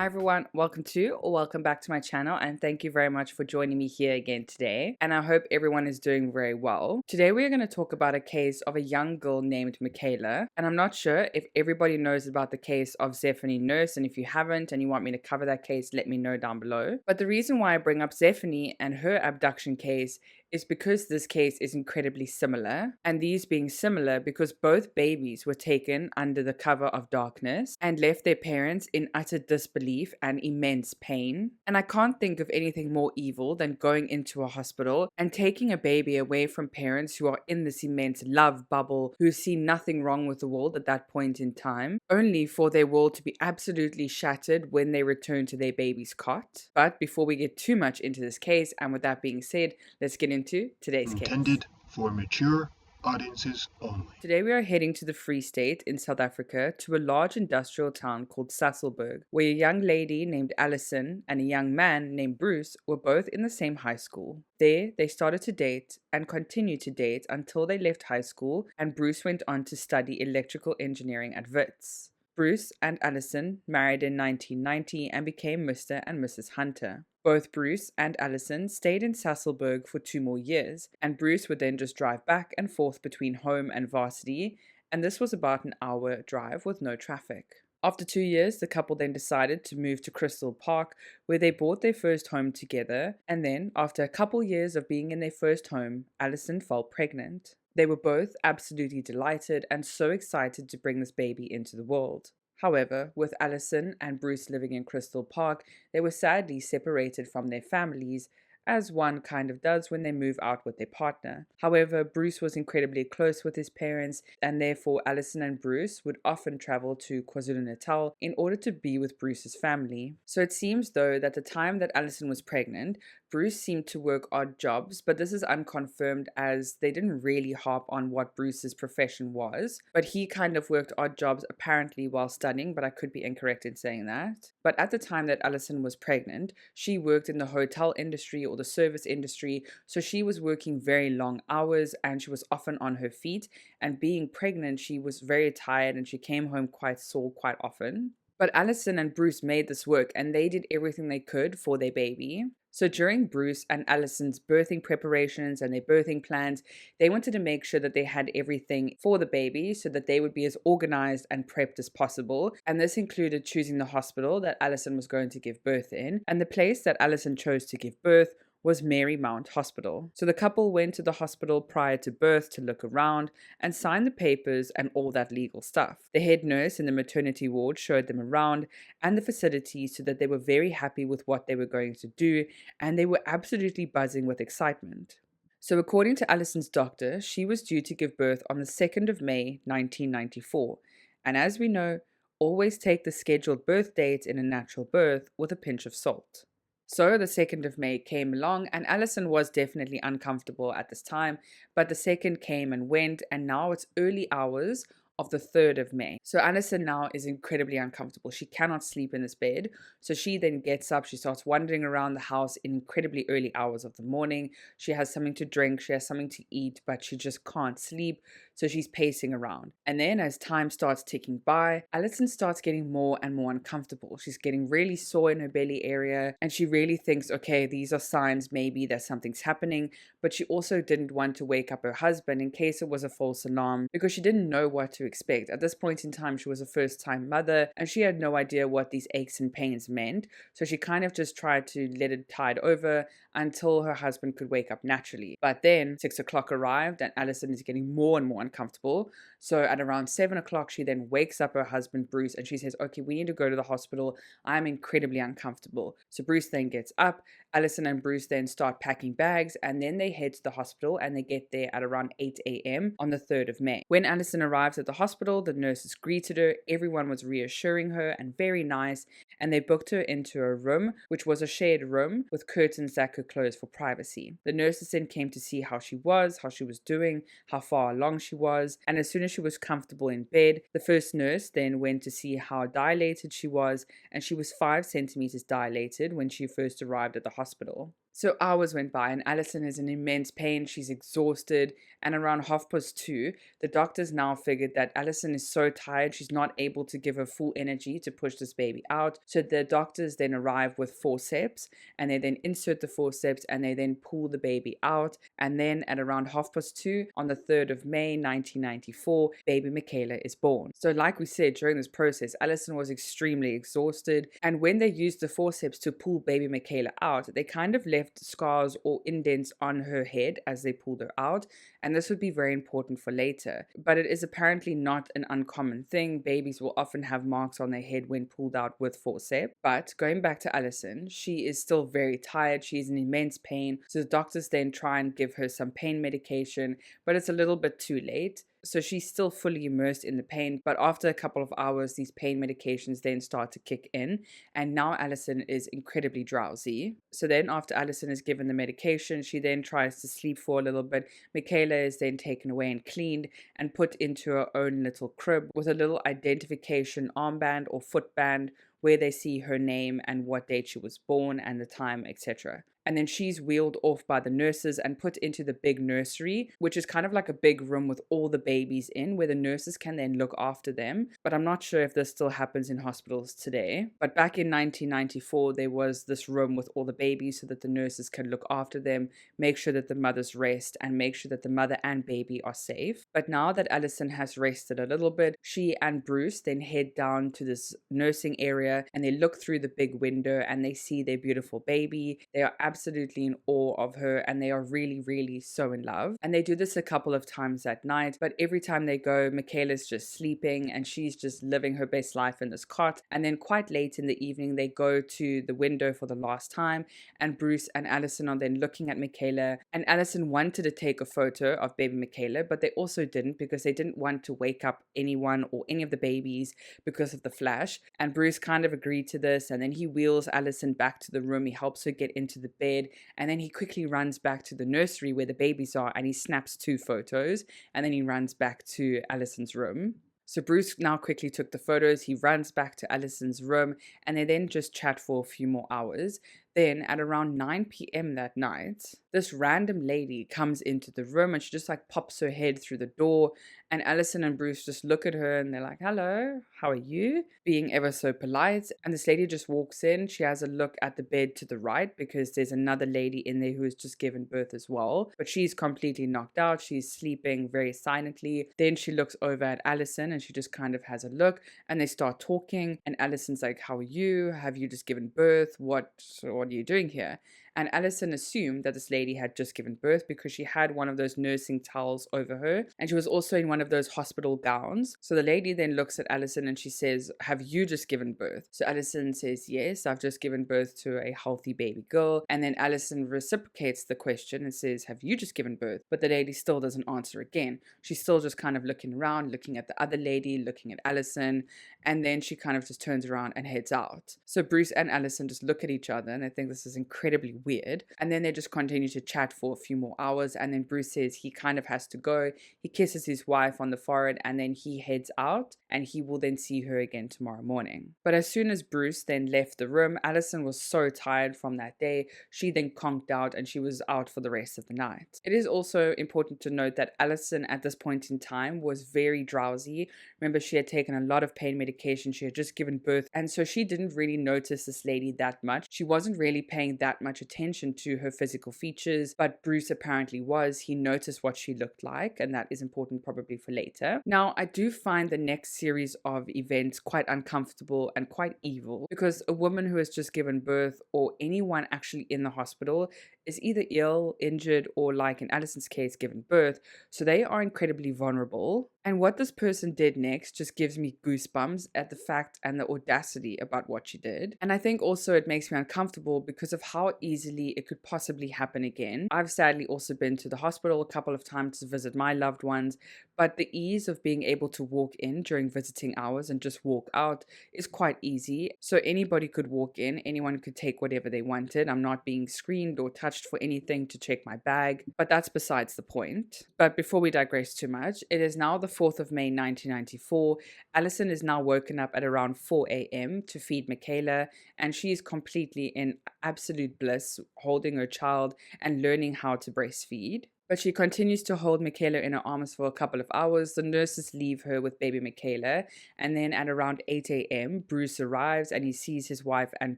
Hi everyone, welcome back to my channel, and thank you very much for joining me here again today, and I hope everyone is doing very well. Today we are going to talk about a case of a young girl named Micaela, and I'm not sure if everybody knows about the case of Zephany Nurse, and if you haven't and you want me to cover that case, let me know down below. But the reason why I bring up Zephany and her abduction case is because this case is incredibly similar, and these being similar because both babies were taken under the cover of darkness and left their parents in utter disbelief and immense pain. And I can't think of anything more evil than going into a hospital and taking a baby away from parents who are in this immense love bubble, who see nothing wrong with the world at that point in time, only for their world to be absolutely shattered when they return to their baby's cot. But before we get too much into this case, and with that being said, let's get into today's case. Intended for mature audiences only. Today we are heading to the Free State in South Africa to a large industrial town called Sasolburg, where a young lady named Alison and a young man named Bruce were both in the same high school. There, they started to date and continued to date until they left high school, and Bruce went on to study electrical engineering at Wits. Bruce and Alison married in 1990 and became Mr. and Mrs. Hunter. Both Bruce and Alison stayed in Sasolburg for 2 more years, and Bruce would then just drive back and forth between home and varsity, and this was about an hour drive with no traffic. After 2 years, the couple then decided to move to Crystal Park, where they bought their first home together, and then, after a couple years of being in their first home, Alison fell pregnant. They were both absolutely delighted and so excited to bring this baby into the world. However, with Alison and Bruce living in Crystal Park, they were sadly separated from their families, as one kind of does when they move out with their partner. However, Bruce was incredibly close with his parents, and therefore Alison and Bruce would often travel to KwaZulu-Natal in order to be with Bruce's family. So it seems though that the time that Alison was pregnant, Bruce seemed to work odd jobs, but this is unconfirmed as they didn't really harp on what Bruce's profession was. But he kind of worked odd jobs apparently while studying, but I could be incorrect in saying that. But at the time that Alison was pregnant, she worked in the hotel industry or the service industry, so she was working very long hours and she was often on her feet, and being pregnant, she was very tired and she came home quite sore quite often. But Alison and Bruce made this work and they did everything they could for their baby. So during Bruce and Alison's birthing preparations and their birthing plans, they wanted to make sure that they had everything for the baby so that they would be as organized and prepped as possible. And this included choosing the hospital that Alison was going to give birth in, and the place that Alison chose to give birth was Marymount Hospital. So the couple went to the hospital prior to birth to look around and sign the papers and all that legal stuff. The head nurse in the maternity ward showed them around and the facility so that they were very happy with what they were going to do, and they were absolutely buzzing with excitement. So according to Alison's doctor, she was due to give birth on the 2nd of May 1994. And as we know, always take the scheduled birth date in a natural birth with a pinch of salt. So the 2nd of May came along, and Alison was definitely uncomfortable at this time, but the 2nd came and went, and now it's early hours of the 3rd of May. So Alison now is incredibly uncomfortable. She cannot sleep in this bed. So she then gets up, she starts wandering around the house in incredibly early hours of the morning. She has something to drink, she has something to eat, but she just can't sleep. So she's pacing around. And then as time starts ticking by, Alison starts getting more and more uncomfortable. She's getting really sore in her belly area, and she really thinks, okay, these are signs maybe that something's happening. But she also didn't want to wake up her husband in case it was a false alarm, because she didn't know what to expect. At this point in time, she was a first-time mother, and she had no idea what these aches and pains meant. So she kind of just tried to let it tide over until her husband could wake up naturally. But then 6 o'clock arrived, and Alison is getting more and more uncomfortable. So at around 7 o'clock, she then wakes up her husband, Bruce, and she says, okay, we need to go to the hospital. I'm incredibly uncomfortable. So Bruce then gets up. Alison and Bruce then start packing bags, and then they head to the hospital, and they get there at around 8 a.m. on the 3rd of May. When Alison arrives at the hospital, the nurses greeted her. Everyone was reassuring her and very nice, and they booked her into a room, which was a shared room with curtains that could close for privacy. The nurses then came to see how she was doing, how far along she was, and as soon as she was comfortable in bed, the first nurse then went to see how dilated she was, and she was 5 centimeters dilated when she first arrived at the hospital. So hours went by, and Alison is in immense pain. She's exhausted. And around 2:30, the doctors now figured that Alison is so tired, she's not able to give her full energy to push this baby out. So the doctors then arrive with forceps, and they then insert the forceps, and they then pull the baby out. And then at around 2:30, on the 3rd of May, 1994, baby Micaela is born. So like we said, during this process, Alison was extremely exhausted. And when they used the forceps to pull baby Micaela out, they kind of left scars or indents on her head as they pulled her out, and this would be very important for later. But it is apparently not an uncommon thing. Babies will often have marks on their head when pulled out with forceps. But going back to Alison, she is still very tired. She's in immense pain. So the doctors then try and give her some pain medication, but it's a little bit too late. So she's still fully immersed in the pain, but after a couple of hours, these pain medications then start to kick in, and now Alison is incredibly drowsy. So then after Alison is given the medication, she then tries to sleep for a little bit. Micaela is then taken away and cleaned and put into her own little crib with a little identification armband or footband where they see her name and what date she was born and the time, etc. And then she's wheeled off by the nurses and put into the big nursery, which is kind of like a big room with all the babies in, where the nurses can then look after them. But I'm not sure if this still happens in hospitals today. But back in 1994, there was this room with all the babies so that the nurses can look after them, make sure that the mothers rest, and make sure that the mother and baby are safe. But now that Alison has rested a little bit, she and Bruce then head down to this nursing area, and they look through the big window and they see their beautiful baby. They are absolutely in awe of her, and they are really, really so in love. And they do this a couple of times at night, but every time they go, Michaela's just sleeping and she's just living her best life in this cot. And then quite late in the evening, they go to the window for the last time, and Bruce and Alison are then looking at Micaela. And Alison wanted to take a photo of baby Micaela, but they also didn't, because they didn't want to wake up anyone or any of the babies because of the flash. And Bruce kind of agreed to this, and then he wheels Alison back to the room. He helps her get into the bed, and then he quickly runs back to the nursery where the babies are, and he snaps 2 photos, and then he runs back to Alison's room. So Bruce now quickly took the photos. He runs back to Alison's room, and they then just chat for a few more hours. Then at around 9 p.m. that night, this random lady comes into the room, and she just like pops her head through the door, and Alison and Bruce just look at her and they're like, "Hello, how are you?" Being ever so polite. And this lady just walks in. She has a look at the bed to the right because there's another lady in there who has just given birth as well, but she's completely knocked out. She's sleeping very silently. Then she looks over at Alison and she just kind of has a look, and they start talking, and Alison's like, "How are you? Have you just given birth? What are you doing here?" And Alison assumed that this lady had just given birth because she had one of those nursing towels over her, and she was also in one of those hospital gowns. So the lady then looks at Alison and she says, "Have you just given birth?" So Alison says, "Yes, I've just given birth to a healthy baby girl." And then Alison reciprocates the question and says, "Have you just given birth?" But the lady still doesn't answer again. She's still just kind of looking around, looking at the other lady, looking at Alison, and then she kind of just turns around and heads out. So Bruce and Alison just look at each other and they think this is incredibly weird. And then they just continue to chat for a few more hours. And then Bruce says he kind of has to go. He kisses his wife on the forehead and then he heads out, and he will then see her again tomorrow morning. But as soon as Bruce then left the room, Alison was so tired from that day. She then conked out and she was out for the rest of the night. It is also important to note that Alison at this point in time was very drowsy. Remember, she had taken a lot of pain medication. She had just given birth, and so she didn't really notice this lady that much. She wasn't really paying that much attention to her physical features, but Bruce apparently was. He noticed what she looked like, and that is important probably for later. Now, I do find the next series of events quite uncomfortable and quite evil, because a woman who has just given birth, or anyone actually in the hospital, is either ill, injured, or like in Alison's case, given birth, so they are incredibly vulnerable. And what this person did next just gives me goosebumps at the fact and the audacity about what she did. And I think also it makes me uncomfortable because of how easily it could possibly happen again. I've sadly also been to the hospital a couple of times to visit my loved ones, but the ease of being able to walk in during visiting hours and just walk out is quite easy. So anybody could walk in, anyone could take whatever they wanted. I'm not being screened or touched touched for anything to check my bag, but that's besides the point. But before we digress too much, it is now the 4th of May 1994. Alison is now woken up at around 4 a.m. to feed Micaela, and she is completely in absolute bliss, holding her child and learning how to breastfeed. But she continues to hold Micaela in her arms for a couple of hours. The nurses leave her with baby Micaela, and then at around 8 a.m., Bruce arrives and he sees his wife and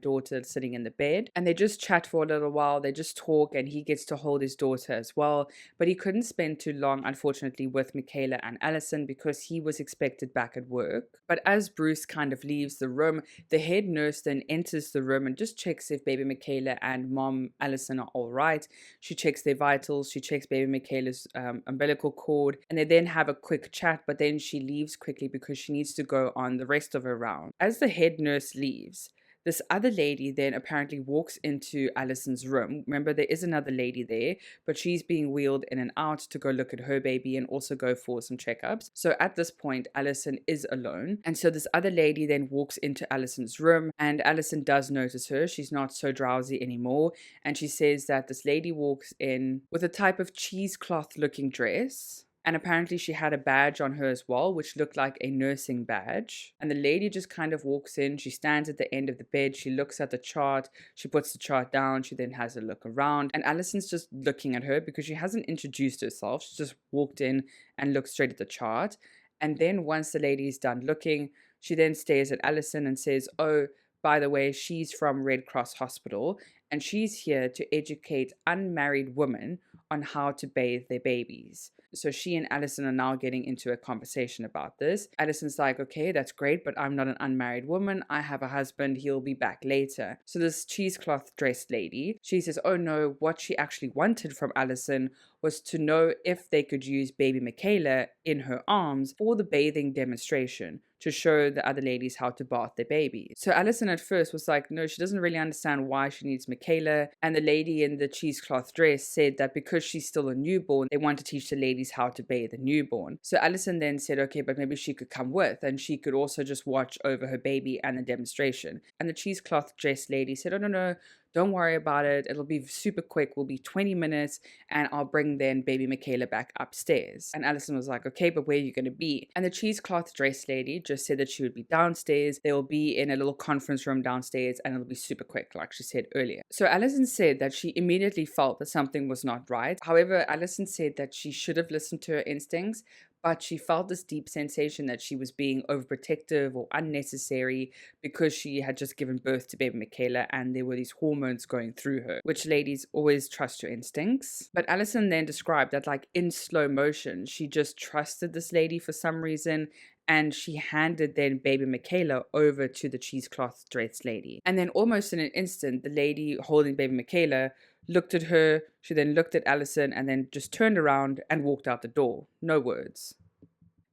daughter sitting in the bed. And they just chat for a little while, they just talk, and he gets to hold his daughter as well. But he couldn't spend too long, unfortunately, with Micaela and Alison because he was expected back at work. But as Bruce kind of leaves the room, the head nurse then enters the room and just checks if baby Micaela and mom Alison are all right. She checks their vitals, she checks baby Micaela's umbilical cord, and they then have a quick chat, but then she leaves quickly because she needs to go on the rest of her round. As the head nurse leaves, this other lady then apparently walks into Alison's room. Remember, there is another lady there, but she's being wheeled in and out to go look at her baby and also go for some checkups. So at this point, Alison is alone. And so this other lady then walks into Alison's room, and Alison does notice her. She's not so drowsy anymore. And she says that this lady walks in with a type of cheesecloth looking dress. And apparently she had a badge on her as well, which looked like a nursing badge. And the lady just kind of walks in. She stands at the end of the bed. She looks at the chart. She puts the chart down. She then has a look around. And Alison's just looking at her because she hasn't introduced herself. She just walked in and looked straight at the chart. And then once the lady's done looking, she then stares at Alison and says, "Oh, by the way, she's from Red Cross Hospital, and she's here to educate unmarried women on how to bathe their babies." So she and Alison are now getting into a conversation about this. Alison's like, "Okay, that's great, but I'm not an unmarried woman. I have a husband. He'll be back later." So this cheesecloth dressed lady, she says, "Oh no, what she actually wanted from Alison was to know if they could use baby Micaela in her arms for the bathing demonstration to show the other ladies how to bath their babies." So Alison at first was like, no, she doesn't really understand why she needs Micaela. And the lady in the cheesecloth dress said that because she's still a newborn, they want to teach the ladies how to bathe a newborn. So Alison then said, okay, but maybe she could come with and she could also just watch over her baby and the demonstration. And the cheesecloth dress lady said, "Oh, no, no, don't worry about it. It'll be super quick. We'll be 20 minutes and I'll bring then baby Micaela back upstairs." And Alison was like, "Okay, but where are you going to be?" And the cheesecloth dress lady just said that she would be downstairs. They will be in a little conference room downstairs and it'll be super quick, like she said earlier. So Alison said that she immediately felt that something was not right. However, Alison said that she should have listened to her instincts, but she felt this deep sensation that she was being overprotective or unnecessary because she had just given birth to baby Micaela and there were these hormones going through her, which ladies always trust your instincts. But Alison then described that like in slow motion, she just trusted this lady for some reason, and she handed then baby Micaela over to the cheesecloth dress lady. And then almost in an instant, the lady holding baby Micaela looked at her, she then looked at Alison and then just turned around and walked out the door. No words.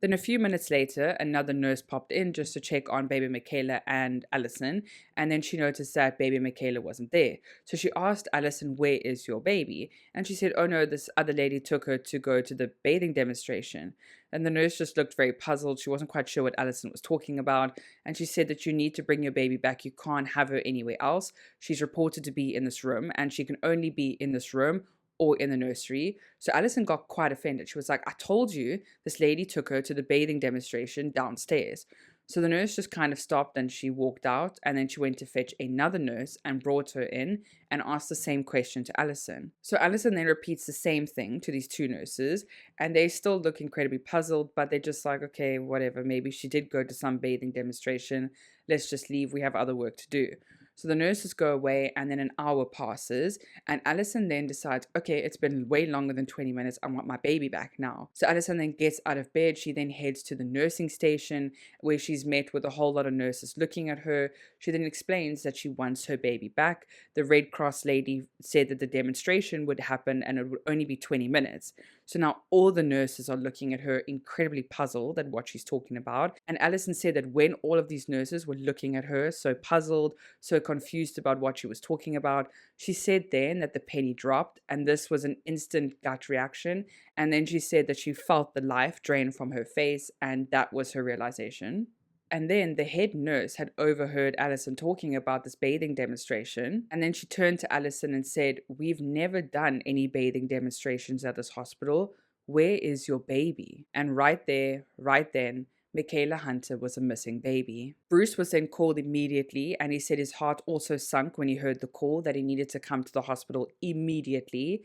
Then a few minutes later, another nurse popped in just to check on baby Micaela and Alison, and then she noticed that baby Micaela wasn't there. So she asked Alison, "Where is your baby?" And she said, "Oh no, this other lady took her to go to the bathing demonstration." And the nurse just looked very puzzled. She wasn't quite sure what Alison was talking about. And she said that you need to bring your baby back. You can't have her anywhere else. She's reported to be in this room, and she can only be in this room or in the nursery. So Alison got quite offended. She was like, "I told you this lady took her to the bathing demonstration downstairs." So the nurse just kind of stopped and she walked out, and then she went to fetch another nurse and brought her in and asked the same question to Alison. So Alison then repeats the same thing to these two nurses, and they still look incredibly puzzled, but they're just like, okay, whatever, maybe she did go to some bathing demonstration. Let's just leave. We have other work to do. So the nurses go away, and then an hour passes, and Alison then decides, okay, it's been way longer than 20 minutes. I want my baby back now. So Alison then gets out of bed. She then heads to the nursing station where she's met with a whole lot of nurses looking at her. She then explains that she wants her baby back. The Red Cross lady said that the demonstration would happen and it would only be 20 minutes. So now all the nurses are looking at her incredibly puzzled at what she's talking about. And Alison said that when all of these nurses were looking at her so puzzled, so confused about what she was talking about, she said then that the penny dropped, and this was an instant gut reaction. And then she said that she felt the life drain from her face, and that was her realization. And then the head nurse had overheard Allison talking about this bathing demonstration. And then she turned to Allison and said, "We've never done any bathing demonstrations at this hospital. Where is your baby?" And right there, right then, Micaela Hunter was a missing baby. Bruce was then called immediately, and he said his heart also sunk when he heard the call that he needed to come to the hospital immediately.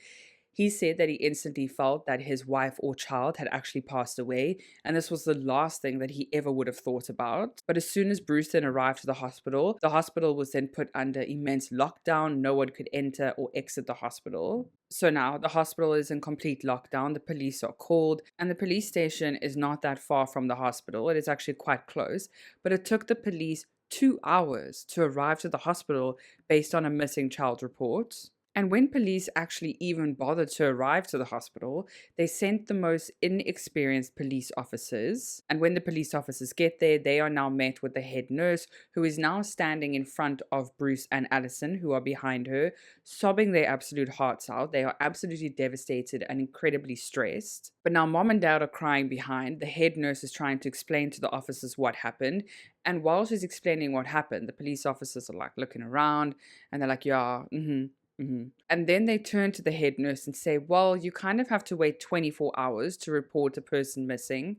He said that he instantly felt that his wife or child had actually passed away, and this was the last thing that he ever would have thought about. But as soon as Bruce then arrived to the hospital was then put under immense lockdown. No one could enter or exit the hospital. So now the hospital is in complete lockdown. The police are called, and the police station is not that far from the hospital. It is actually quite close, but it took the police 2 hours to arrive to the hospital based on a missing child report. And when police actually even bothered to arrive to the hospital, they sent the most inexperienced police officers. And when the police officers get there, they are now met with the head nurse, who is now standing in front of Bruce and Allison, who are behind her, sobbing their absolute hearts out. They are absolutely devastated and incredibly stressed. But now mom and dad are crying behind. The head nurse is trying to explain to the officers what happened. And while she's explaining what happened, the police officers are like looking around and they're like, yeah, And then they turn to the head nurse and say, "Well, you kind of have to wait 24 hours to report a person missing."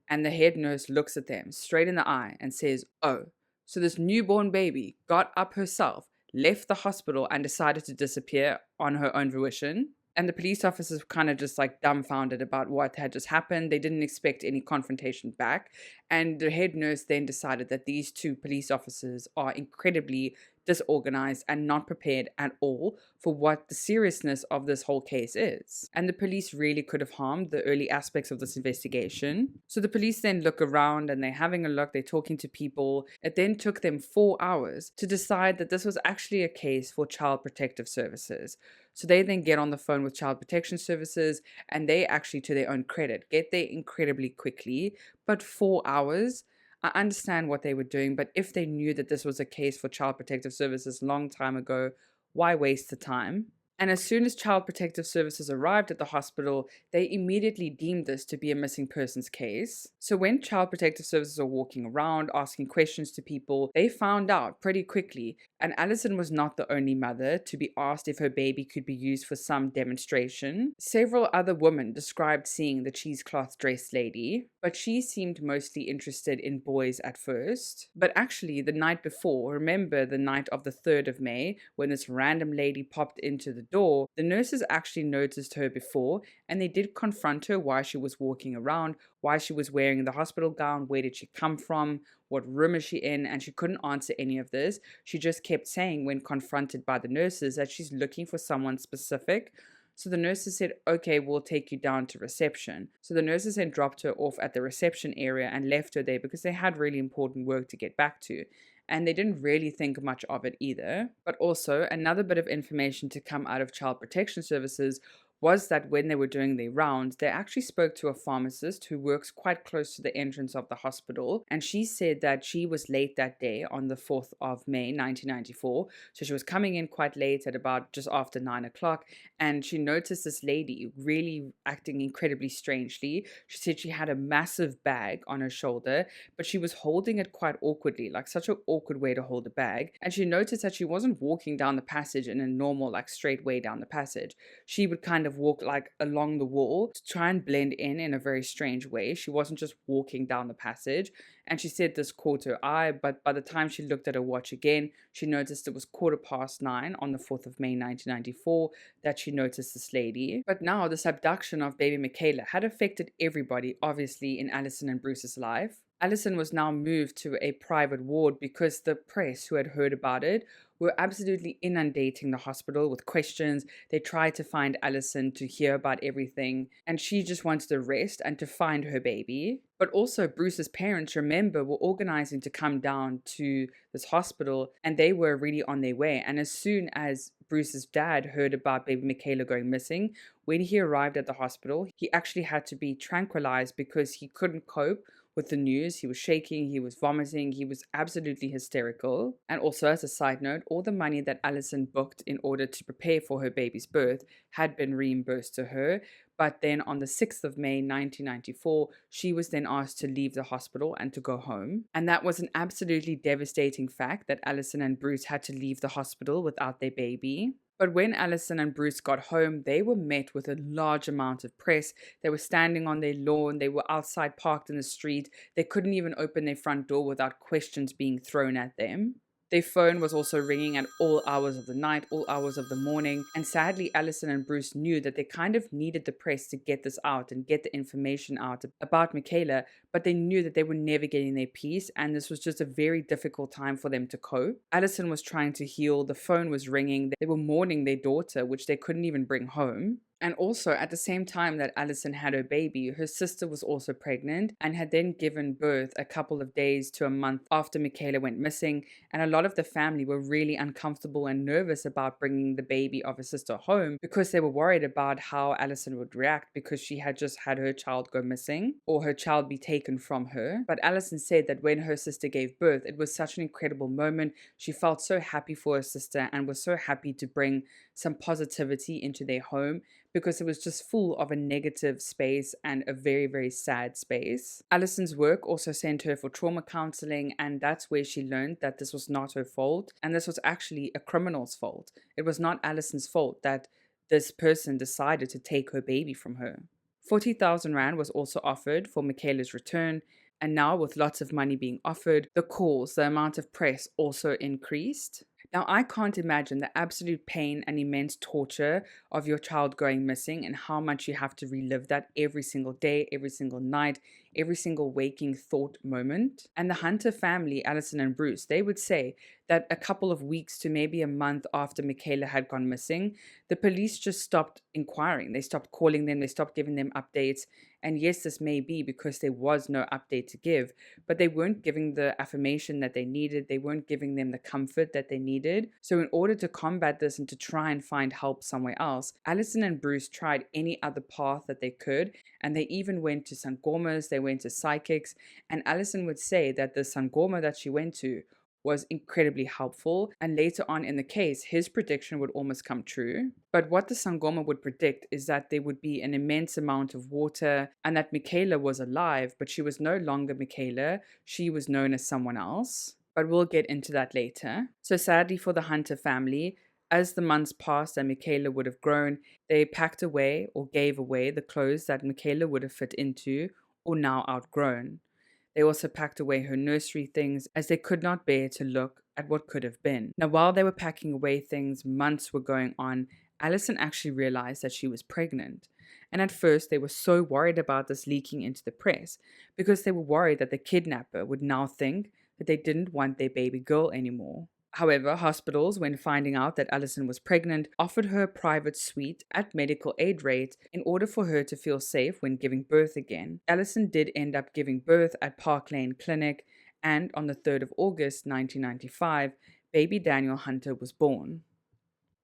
And the head nurse looks at them straight in the eye and says, "Oh, so this newborn baby got up herself, left the hospital, and decided to disappear on her own fruition?" And the police officers were kind of just like dumbfounded about what had just happened. They didn't expect any confrontation back. And the head nurse then decided that these two police officers are incredibly disorganized and not prepared at all for what the seriousness of this whole case is. And the police really could have harmed the early aspects of this investigation. So the police then look around and they're having a look, they're talking to people. It then took them 4 hours to decide that this was actually a case for Child Protective Services. So they then get on the phone with Child Protection Services, and they actually, to their own credit, get there incredibly quickly. But 4 hours? I understand what they were doing, but if they knew that this was a case for Child Protective Services a long time ago, why waste the time? And as soon as Child Protective Services arrived at the hospital, they immediately deemed this to be a missing persons case. So when Child Protective Services are walking around asking questions to people, they found out pretty quickly, and Allison was not the only mother to be asked if her baby could be used for some demonstration. Several other women described seeing the cheesecloth dressed lady, but she seemed mostly interested in boys at first. But actually, the night before, remember the night of the 3rd of May, when this random lady popped into the door, the nurses actually noticed her before, and they did confront her why she was walking around, why she was wearing the hospital gown, where did she come from, what room is she in, and she couldn't answer any of this. She just kept saying when confronted by the nurses that she's looking for someone specific. So the nurses said, "Okay, we'll take you down to reception." So the nurses then dropped her off at the reception area and left her there because they had really important work to get back to. And they didn't really think much of it either. But also, another bit of information to come out of Child Protection Services was that when they were doing their rounds, they actually spoke to a pharmacist who works quite close to the entrance of the hospital. And she said that she was late that day on the 4th of May, 1994. So she was coming in quite late at about just after 9 o'clock. And she noticed this lady really acting incredibly strangely. She said she had a massive bag on her shoulder, but she was holding it quite awkwardly, like such an awkward way to hold a bag. And she noticed that she wasn't walking down the passage in a normal, like straight way down the passage. She would kind of walk like along the wall to try and blend in a very strange way. She wasn't just walking down the passage. And she said this caught her eye, but by the time she looked at her watch again, she noticed it was 9:15 on the 4th of May 1994 that she noticed this lady. But now this abduction of baby Micaela had affected everybody, obviously, in Allison and Bruce's life. Allison was now moved to a private ward because the press who had heard about it were absolutely inundating the hospital with questions. They tried to find Allison to hear about everything, and she just wanted to rest and to find her baby. But also Bruce's parents, remember, were organizing to come down to this hospital, and they were really on their way. And as soon as Bruce's dad heard about baby Micaela going missing, when he arrived at the hospital, he actually had to be tranquilized because he couldn't cope with the news. He was shaking, he was vomiting, he was absolutely hysterical. And also, as a side note, all the money that Allison booked in order to prepare for her baby's birth had been reimbursed to her, But then on the 6th of May 1994, she was then asked to leave the hospital and to go home. And that was an absolutely devastating fact that Alison and Bruce had to leave the hospital without their baby. But when Alison and Bruce got home, they were met with a large amount of press. They were standing on their lawn, they were outside parked in the street. They couldn't even open their front door without questions being thrown at them. Their phone was also ringing at all hours of the night, all hours of the morning, and sadly, Alison and Bruce knew that they kind of needed the press to get this out and get the information out about Micaela, but they knew that they were never getting their peace, and this was just a very difficult time for them to cope. Alison was trying to heal, the phone was ringing, they were mourning their daughter, which they couldn't even bring home. And also, at the same time that Alison had her baby, her sister was also pregnant and had then given birth a couple of days to a month after Micaela went missing. And a lot of the family were really uncomfortable and nervous about bringing the baby of her sister home because they were worried about how Alison would react because she had just had her child go missing or her child be taken from her. But Alison said that when her sister gave birth, it was such an incredible moment. She felt so happy for her sister and was so happy to bring some positivity into their home because it was just full of a negative space and a very, very sad space. Alison's work also sent her for trauma counseling, and that's where she learned that this was not her fault, and this was actually a criminal's fault. It was not Alison's fault that this person decided to take her baby from her. 40,000 Rand was also offered for Micaela's return, and now with lots of money being offered, the calls, the amount of press also increased. Now, I can't imagine the absolute pain and immense torture of your child going missing and how much you have to relive that every single day, every single night, every single waking thought moment. And the Hunter family, Alison and Bruce, they would say that a couple of weeks to maybe a month after Micaela had gone missing, the police just stopped inquiring. They stopped calling them, they stopped giving them updates. And yes, this may be because there was no update to give, but they weren't giving the affirmation that they needed. They weren't giving them the comfort that they needed. So in order to combat this and to try and find help somewhere else, Alison and Bruce tried any other path that they could. And they even went to sangomas, they went to psychics. And Alison would say that the sangoma that she went to was incredibly helpful, and later on in the case, his prediction would almost come true. But what the Sangoma would predict is that there would be an immense amount of water and that Micaela was alive, but she was no longer Micaela, she was known as someone else. But we'll get into that later. So sadly for the Hunter family, as the months passed and Micaela would have grown, they packed away or gave away the clothes that Micaela would have fit into or now outgrown. They also packed away her nursery things as they could not bear to look at what could have been. Now, while they were packing away things, months were going on, Alison actually realized that she was pregnant. And at first, they were so worried about this leaking into the press because they were worried that the kidnapper would now think that they didn't want their baby girl anymore. However, hospitals, when finding out that Alison was pregnant, offered her a private suite at medical aid rate in order for her to feel safe when giving birth again. Alison did end up giving birth at Park Lane Clinic, and on the 3rd of August 1995, baby Daniel Hunter was born.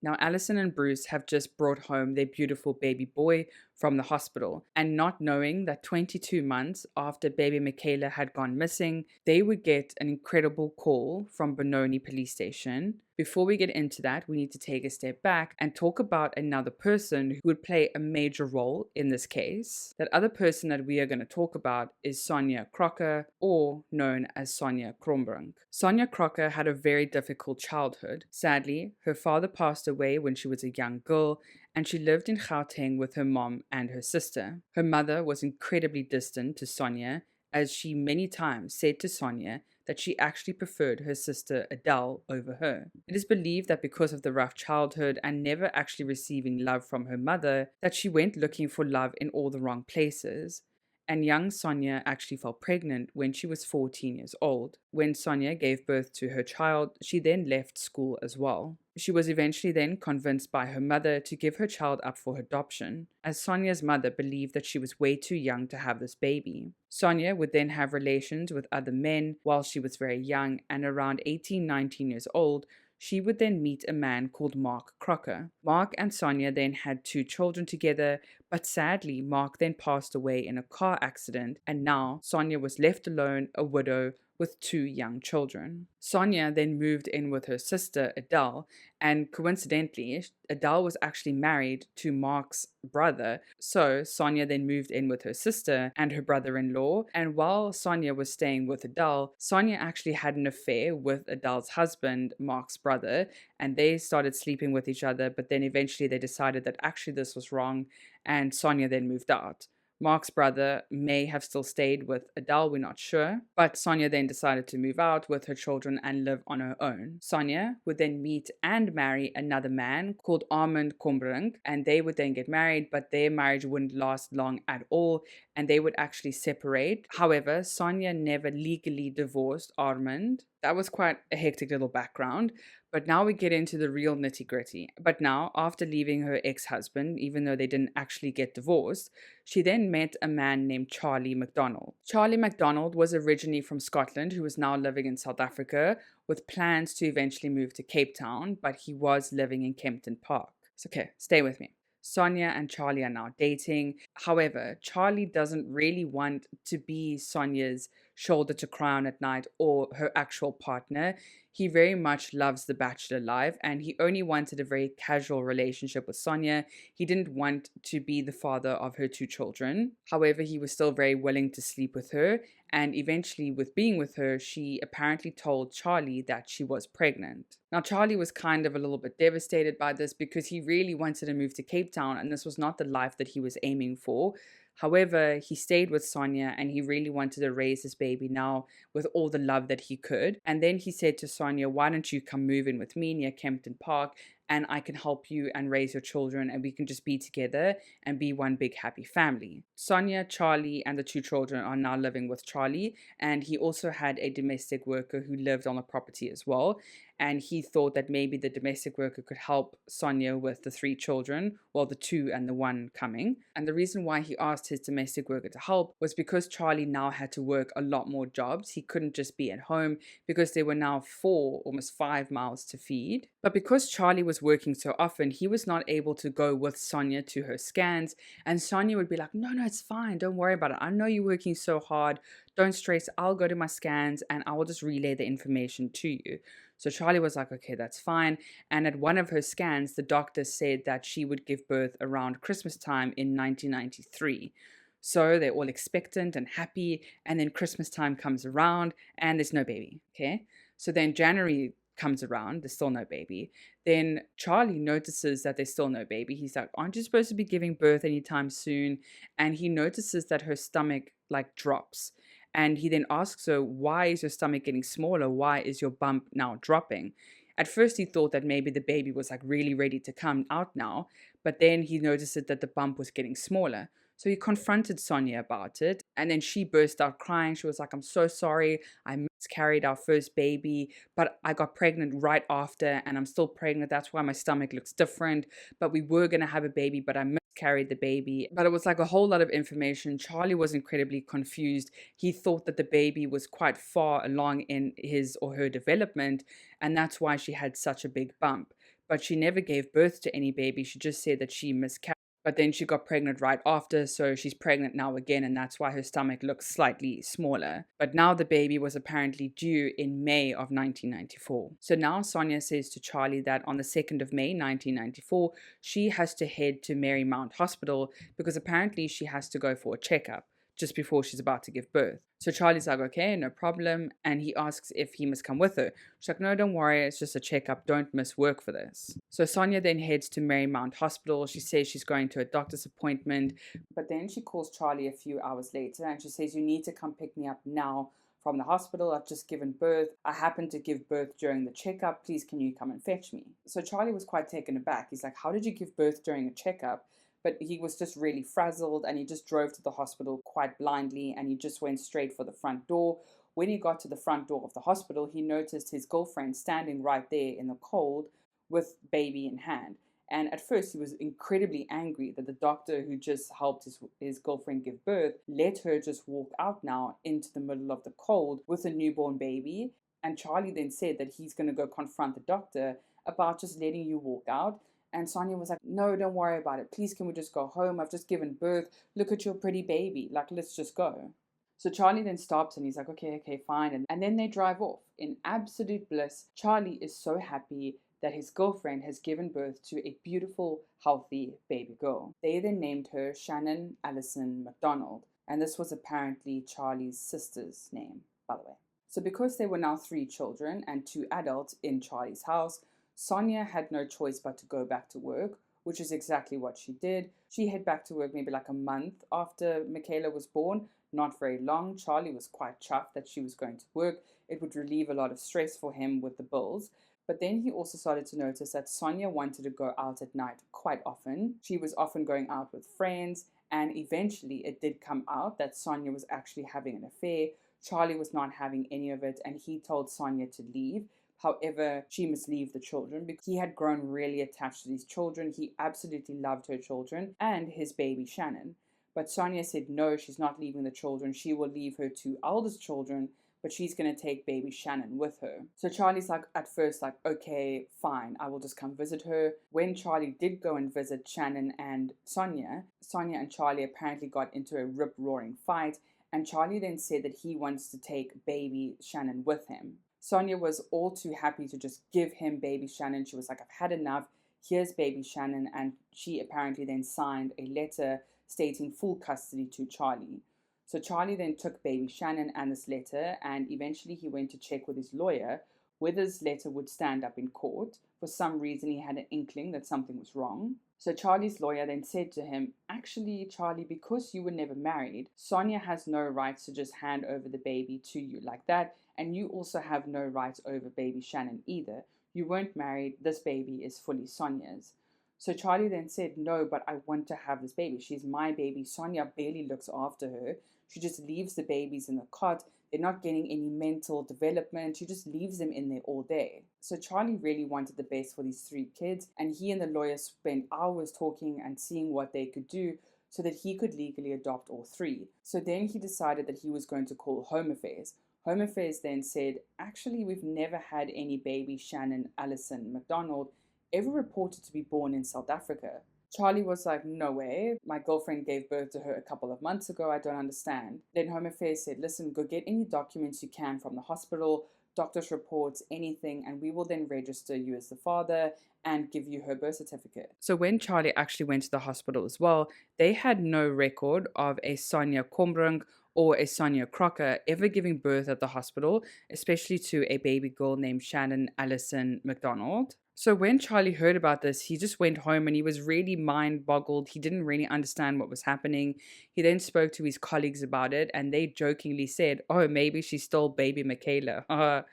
Now, Alison and Bruce have just brought home their beautiful baby boy from the hospital, and not knowing that 22 months after baby Micaela had gone missing, they would get an incredible call from Benoni Police Station. Before we get into that, we need to take a step back and talk about another person who would play a major role in this case. That other person that we are going to talk about is Sonia Crocker, or known as Sonia Krombrink. Sonia Crocker had a very difficult childhood. Sadly, her father passed away when she was a young girl, and she lived in Gauteng with her mom and her sister. Her mother was incredibly distant to Sonia, as she many times said to Sonia that she actually preferred her sister Adele over her. It is believed that because of the rough childhood and never actually receiving love from her mother, that she went looking for love in all the wrong places. And young Sonia actually fell pregnant when she was 14 years old. When Sonia gave birth to her child, she then left school as well. She was eventually then convinced by her mother to give her child up for adoption, as Sonia's mother believed that she was way too young to have this baby. Sonia would then have relations with other men while she was very young, and around 18, 19 years old, she would then meet a man called Mark Crocker. Mark and Sonia then had 2 children together, but sadly, Mark then passed away in a car accident, and now Sonia was left alone, a widow, with 2 young children. Sonia then moved in with her sister Adele, and coincidentally, Adele was actually married to Mark's brother. So Sonia then moved in with her sister and her brother-in-law. And while Sonia was staying with Adele, Sonia actually had an affair with Adele's husband, Mark's brother, and they started sleeping with each other. But then eventually they decided that actually this was wrong, and Sonia then moved out. Mark's brother may have still stayed with Adele, we're not sure, but Sonia then decided to move out with her children and live on her own. Sonia would then meet and marry another man called Armand Kombrink, and they would then get married, but their marriage wouldn't last long at all, and they would actually separate. However, Sonia never legally divorced Armand. That was quite a hectic little background. But now we get into the real nitty gritty. But now, after leaving her ex husband, even though they didn't actually get divorced, she then met a man named Charlie MacDonald. Charlie MacDonald was originally from Scotland, who was now living in South Africa, with plans to eventually move to Cape Town, but he was living in Kempton Park. So, okay, stay with me. Sonia and Charlie are now dating. However, Charlie doesn't really want to be Sonia's shoulder to cry on at night or her actual partner. He very much loves the bachelor life, and he only wanted a very casual relationship with Sonia. He didn't want to be the father of her 2 children. However, he was still very willing to sleep with her, and eventually, with being with her, she apparently told Charlie that she was pregnant. Now, Charlie was kind of a little bit devastated by this because he really wanted to move to Cape Town, and this was not the life that he was aiming for. However, he stayed with Sonia and he really wanted to raise his baby now with all the love that he could. And then he said to Sonia, "Why don't you come move in with me near Kempton Park, and I can help you and raise your children, and we can just be together and be one big happy family." Sonia, Charlie, and the 2 children are now living with Charlie, and he also had a domestic worker who lived on the property as well. And he thought that maybe the domestic worker could help Sonia with the 3 children, well, the 2 and the 1 coming. And the reason why he asked his domestic worker to help was because Charlie now had to work a lot more jobs. He couldn't just be at home because there were now 4, almost 5 mouths to feed. But because Charlie was working so often, he was not able to go with Sonia to her scans. And Sonia would be like, "No, no, it's fine. Don't worry about it. I know you're working so hard. Don't stress. I'll go to my scans and I will just relay the information to you." So Charlie was like, "Okay, that's fine." And at one of her scans, the doctor said that she would give birth around Christmas time in 1993. So they're all expectant and happy. And then Christmas time comes around and there's no baby. Okay. So then January comes around, there's still no baby. Then Charlie notices that there's still no baby. He's like, "Aren't you supposed to be giving birth anytime soon?" And he notices that her stomach like drops. And he then asks her, "Why is your stomach getting smaller? Why is your bump now dropping?" At first, he thought that maybe the baby was like really ready to come out now, but then he noticed that the bump was getting smaller. So he confronted Sonia about it, and then she burst out crying. She was like, "I'm so sorry. I miscarried our first baby, but I got pregnant right after, and I'm still pregnant. That's why my stomach looks different. But we were going to have a baby, but I miscarried the baby." But it was like a whole lot of information. Charlie was incredibly confused. He thought that the baby was quite far along in his or her development, and that's why she had such a big bump. But she never gave birth to any baby. She just said that she miscarried. But then she got pregnant right after, so she's pregnant now again, and that's why her stomach looks slightly smaller. But now the baby was apparently due in May of 1994. So now Sonia says to Charlie that on the 2nd of May 1994, she has to head to Marymount Hospital because apparently she has to go for a checkup just before she's about to give birth. So Charlie's like, "Okay, no problem." And he asks if he must come with her. She's like, "No, don't worry. It's just a checkup. Don't miss work for this." So Sonia then heads to Marymount Hospital. She says she's going to a doctor's appointment. But then she calls Charlie a few hours later and she says, "You need to come pick me up now from the hospital. I've just given birth. I happened to give birth during the checkup. Please, can you come and fetch me?" So Charlie was quite taken aback. He's like, "How did you give birth during a checkup?" But he was just really frazzled and he just drove to the hospital quite blindly and he just went straight for the front door. When he got to the front door of the hospital, he noticed his girlfriend standing right there in the cold with baby in hand. And at first, he was incredibly angry that the doctor who just helped his girlfriend give birth let her just walk out now into the middle of the cold with a newborn baby. And Charlie then said that he's going to go confront the doctor about just letting you walk out. And Sonia was like, "No, don't worry about it. Please, can we just go home? I've just given birth. Look at your pretty baby. Like, let's just go." So Charlie then stops and he's like, okay, fine. And then they drive off. In absolute bliss, Charlie is so happy that his girlfriend has given birth to a beautiful, healthy baby girl. They then named her Shannon Allison McDonald. And this was apparently Charlie's sister's name, by the way. So because there were now 3 children and 2 adults in Charlie's house, Sonia had no choice but to go back to work, which is exactly what she did. She headed back to work maybe like a month after Micaela was born, not very long. Charlie was quite chuffed that she was going to work. It would relieve a lot of stress for him with the bills. But then he also started to notice that Sonia wanted to go out at night quite often. She was often going out with friends, and eventually it did come out that Sonia was actually having an affair. Charlie was not having any of it, and he told Sonia to leave. However, she must leave the children because he had grown really attached to these children. He absolutely loved her children and his baby Shannon. But Sonia said no, she's not leaving the children. She will leave her 2 eldest children, but she's going to take baby Shannon with her. So Charlie's like, at first, like, okay, fine, I will just come visit her. When Charlie did go and visit Shannon and Sonia and Charlie apparently got into a rip-roaring fight, and Charlie then said that he wants to take baby Shannon with him. Sonia was all too happy to just give him baby Shannon. She was like, I've had enough. Here's baby Shannon. And she apparently then signed a letter stating full custody to Charlie. So Charlie then took baby Shannon and this letter, and eventually he went to check with his lawyer whether this letter would stand up in court. For some reason, he had an inkling that something was wrong. So Charlie's lawyer then said to him, actually, Charlie, because you were never married, Sonia has no rights to just hand over the baby to you like that, and you also have no rights over baby Shannon either. You weren't married, this baby is fully Sonia's. So Charlie then said, no, but I want to have this baby. She's my baby. Sonia barely looks after her. She just leaves the babies in the cot. They're not getting any mental development. She just leaves them in there all day. So Charlie really wanted the best for these 3 kids, and he and the lawyer spent hours talking and seeing what they could do so that he could legally adopt all 3. So then he decided that he was going to call Home Affairs. Home Affairs then said, actually, we've never had any baby Shannon Allison McDonald ever reported to be born in South Africa. Charlie was like, no way. My girlfriend gave birth to her a couple of months ago. I don't understand. Then Home Affairs said, listen, go get any documents you can from the hospital, doctor's reports, anything, and we will then register you as the father and give you her birth certificate. So when Charlie actually went to the hospital as well, they had no record of a Sonia Kombrung or a Sonia Crocker ever giving birth at the hospital, especially to a baby girl named Shannon Allison McDonald. So when Charlie heard about this, he just went home and he was really mind boggled. He didn't really understand what was happening. He then spoke to his colleagues about it, and they jokingly said, oh, maybe she stole baby Micaela.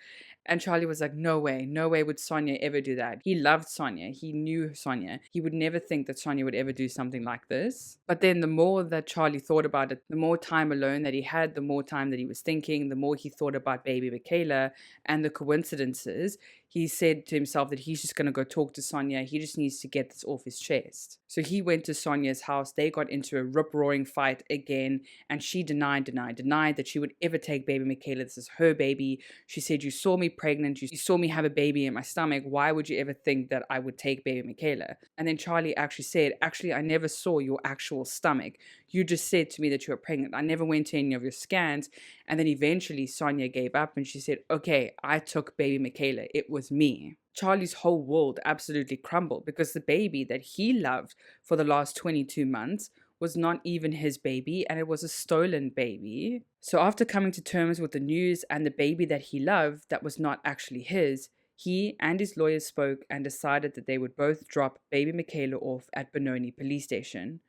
And Charlie was like, no way would Sonia ever do that. He loved Sonia. He knew Sonia. He would never think that Sonia would ever do something like this. But then the more that Charlie thought about it, the more time alone that he had, the more time that he was thinking, the more he thought about baby Micaela and the coincidences. He said to himself that he's just going to go talk to Sonia. He just needs to get this off his chest. So he went to Sonia's house. They got into a rip-roaring fight again, and she denied that she would ever take baby Micaela. This is her baby. She said, you saw me pregnant. You saw me have a baby in my stomach. Why would you ever think that I would take baby Micaela? And then Charlie actually said, actually, I never saw your actual stomach. You just said to me that you were pregnant. I never went to any of your scans. And then eventually Sonia gave up and she said, okay, I took baby Micaela. It was me. Charlie's whole world absolutely crumbled because the baby that he loved for the last 22 months was not even his baby, and it was a stolen baby. So after coming to terms with the news and the baby that he loved that was not actually his, he and his lawyers spoke and decided that they would both drop baby Micaela off at Benoni police station.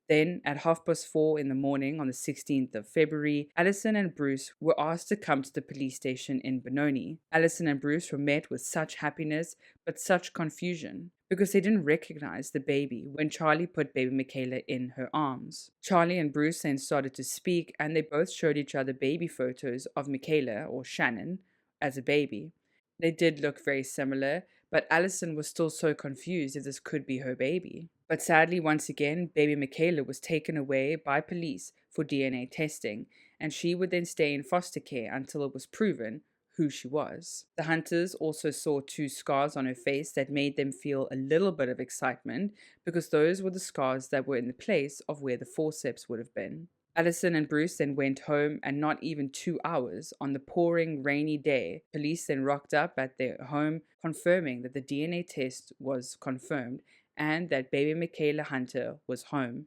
Then, at 4:30 in the morning on the 16th of February, Alison and Bruce were asked to come to the police station in Benoni. Alison and Bruce were met with such happiness, but such confusion, because they didn't recognize the baby when Charlie put baby Micaela in her arms. Charlie and Bruce then started to speak, and they both showed each other baby photos of Micaela, or Shannon, as a baby. They did look very similar, but Alison was still so confused if this could be her baby. But sadly, once again, baby Micaela was taken away by police for DNA testing, and she would then stay in foster care until it was proven who she was. The hunters also saw 2 scars on her face that made them feel a little bit of excitement because those were the scars that were in the place of where the forceps would have been. Allison and Bruce then went home, and not even 2 hours on the pouring rainy day, police then rocked up at their home, confirming that the DNA test was confirmed and that baby Micaela Hunter was home.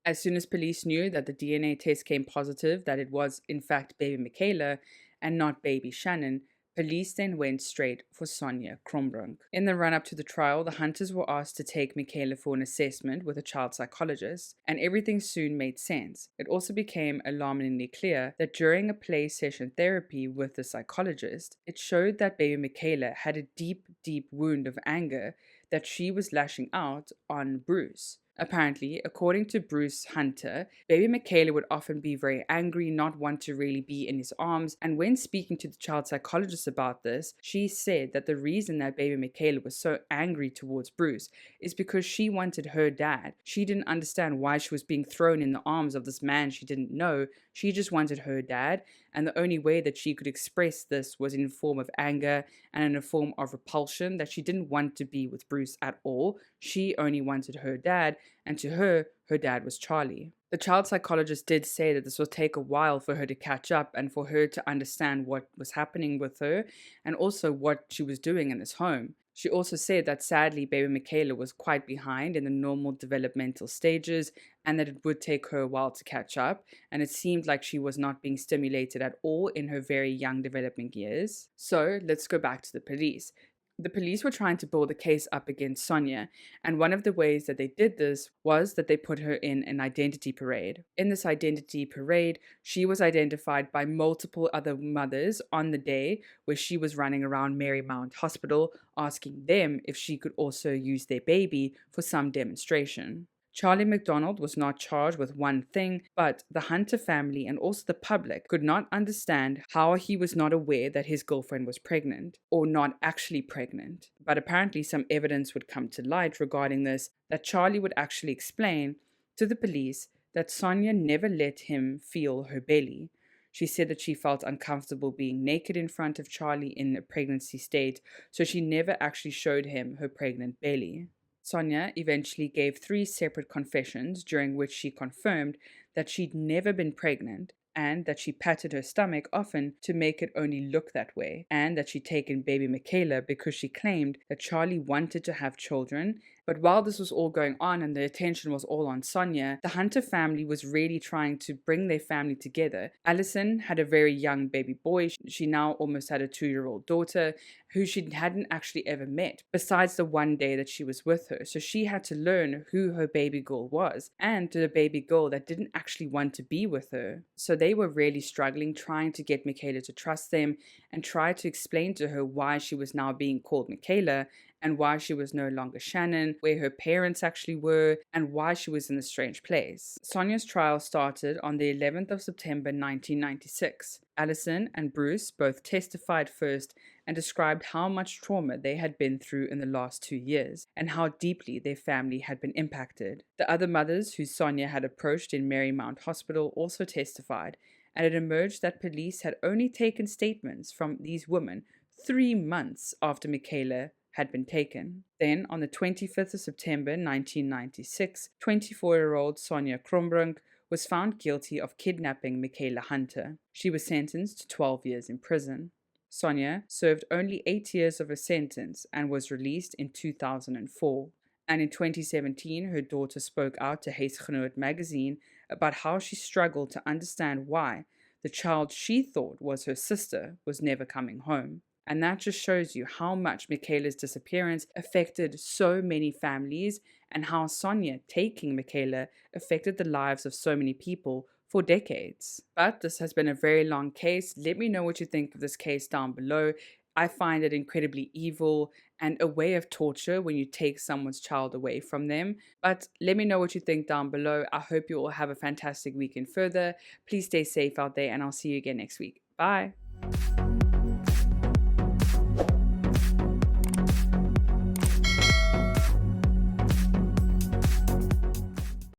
As soon as police knew that the DNA test came positive that it was in fact baby Michaela and not baby Shannon, police then went straight for Sonia Krombrunk. In the run up to the trial, the Hunters were asked to take Michaela for an assessment with a child psychologist, and everything soon made sense. It also became alarmingly clear that during a play session therapy with the psychologist, it showed that baby Michaela had a deep, deep wound of anger that she was lashing out on Bruce. Apparently, according to Bruce Hunter, baby Michaela would often be very angry, not want to really be in his arms, and when speaking to the child psychologist about this, she said that the reason that baby Michaela was so angry towards Bruce is because she wanted her dad. She didn't understand why she was being thrown in the arms of this man she didn't know. She just wanted her dad, and the only way that she could express this was in a form of anger and in a form of repulsion, that she didn't want to be with Bruce at all. She only wanted her dad, and to her, her dad was Charlie. The child psychologist did say that this will take a while for her to catch up and for her to understand what was happening with her and also what she was doing in this home. She also said that sadly, baby Michaela was quite behind in the normal developmental stages and that it would take her a while to catch up, and it seemed like she was not being stimulated at all in her very young developing years. So let's go back to the police. The police were trying to build a case up against Sonia, and one of the ways that they did this was that they put her in an identity parade. In this identity parade, she was identified by multiple other mothers on the day where she was running around Marymount Hospital asking them if she could also use their baby for some demonstration. Charlie McDonald was not charged with one thing, but the Hunter family and also the public could not understand how he was not aware that his girlfriend was pregnant, or not actually pregnant. But apparently some evidence would come to light regarding this, that Charlie would actually explain to the police that Sonia never let him feel her belly. She said that she felt uncomfortable being naked in front of Charlie in a pregnancy state, so she never actually showed him her pregnant belly. Sonia eventually gave 3 separate confessions during which she confirmed that she'd never been pregnant and that she patted her stomach often to make it only look that way, and that she'd taken baby Michaela because she claimed that Charlie wanted to have children. But while this was all going on and the attention was all on Sonia, the Hunter family was really trying to bring their family together. Allison had a very young baby boy. She now almost had a 2-year-old daughter who she hadn't actually ever met, besides the one day that she was with her. So she had to learn who her baby girl was, and to the baby girl that didn't actually want to be with her. So they were really struggling, trying to get Michaela to trust them and try to explain to her why she was now being called Michaela and why she was no longer Shannon, where her parents actually were, and why she was in a strange place. Sonia's trial started on the 11th of September 1996. Allison and Bruce both testified first and described how much trauma they had been through in the last 2 years and how deeply their family had been impacted. The other mothers who Sonia had approached in Marymount Hospital also testified, and it emerged that police had only taken statements from these women 3 months after Michaela had been taken. Then, on the 25th of September 1996, 24-year-old Sonia Krombrunk was found guilty of kidnapping Michaela Hunter. She was sentenced to 12 years in prison. Sonia served only 8 years of her sentence and was released in 2004. And in 2017, her daughter spoke out to Huisgenoot magazine about how she struggled to understand why the child she thought was her sister was never coming home. And that just shows you how much Michaela's disappearance affected so many families and how Sonia taking Michaela affected the lives of so many people for decades. But this has been a very long case. Let me know what you think of this case down below. I find it incredibly evil and a way of torture when you take someone's child away from them. But let me know what you think down below. I hope you all have a fantastic weekend further. Please stay safe out there, and I'll see you again next week. Bye.